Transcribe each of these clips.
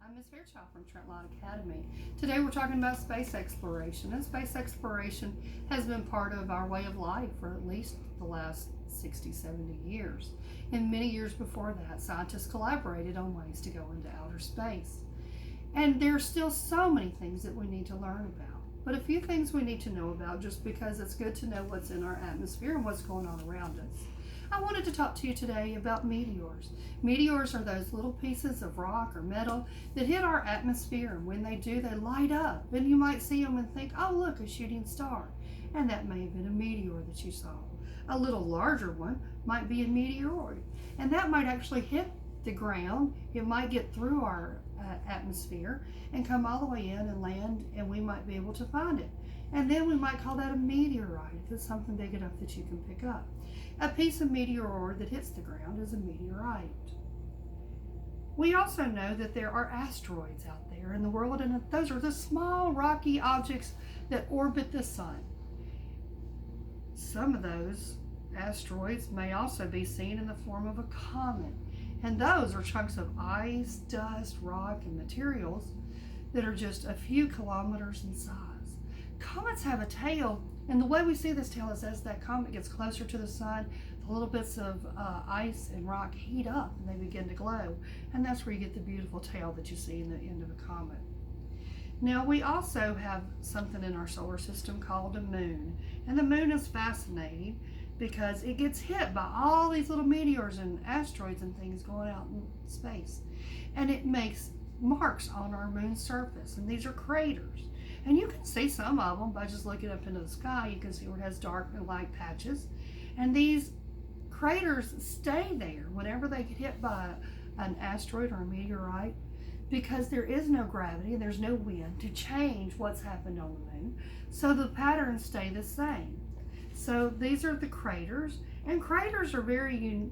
I'm Ms. Fairchild from Trentline Academy. Today we're talking about space exploration, and space exploration has been part of our way of life for at least the last 60, 70 years. And many years before that, scientists collaborated on ways to go into outer space. And there's still so many things that we need to learn about. But a few things we need to know about just because it's good to know what's in our atmosphere and what's going on around us. I wanted to talk to you today about meteors. Meteors are those little pieces of rock or metal that hit our atmosphere, and when they do, they light up. And you might see them and think, oh, look, a shooting star. And that may have been a meteor that you saw. A little larger one might be a meteoroid, and that might actually hit the ground. It might get through our atmosphere and come all the way in and land, and we might be able to find it. And then we might call that a meteorite if it's something big enough that you can pick up. A piece of meteoroid that hits the ground is a meteorite. We also know that there are asteroids out there in the world, and those are the small rocky objects that orbit the sun. Some of those asteroids may also be seen in the form of a comet, and those are chunks of ice, dust, rock, and materials that are just a few kilometers in size. Comets have a tail, and the way we see this tail is as that comet gets closer to the sun, the little bits of ice and rock heat up and they begin to glow, and that's where you get the beautiful tail that you see in the end of a comet. Now, we also have something in our solar system called a moon, and the moon is fascinating because it gets hit by all these little meteors and asteroids and things going out in space, and it makes marks on our moon's surface, and these are craters. And you can see some of them by just looking up into the sky. You can see where it has dark and light patches, and these craters stay there whenever they get hit by an asteroid or a meteorite, because there is no gravity and there's no wind to change what's happened on the moon, so the patterns stay the same. So these are the craters, and craters are very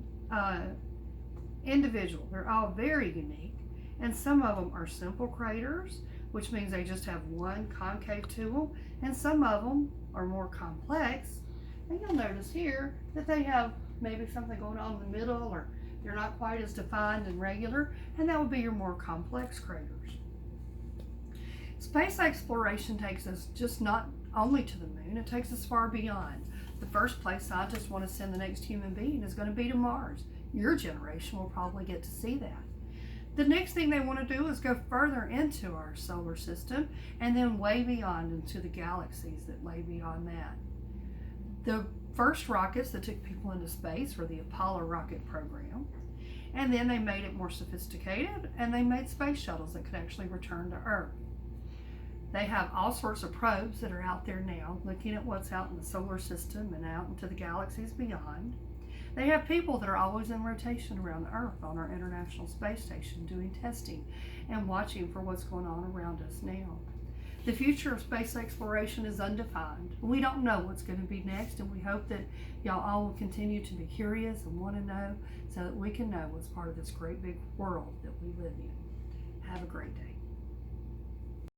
individual. They're all very unique, and some of them are simple craters, which means they just have one concave to them, and some of them are more complex, and you'll notice here that they have maybe something going on in the middle, or they're not quite as defined and regular, and that would be your more complex craters. Space exploration takes us just not only to the moon, it takes us far beyond. The first place scientists want to send the next human being is going to be to Mars. Your generation will probably get to see that. The next thing they want to do is go further into our solar system and then way beyond into the galaxies that lay beyond that. The first rockets that took people into space were the Apollo rocket program, and then they made it more sophisticated and they made space shuttles that could actually return to Earth. They have all sorts of probes that are out there now looking at what's out in the solar system and out into the galaxies beyond. They have people that are always in rotation around the Earth on our International Space Station doing testing and watching for what's going on around us now. The future of space exploration is undefined. We don't know what's going to be next, and we hope that y'all all will continue to be curious and want to know so that we can know what's part of this great big world that we live in. Have a great day.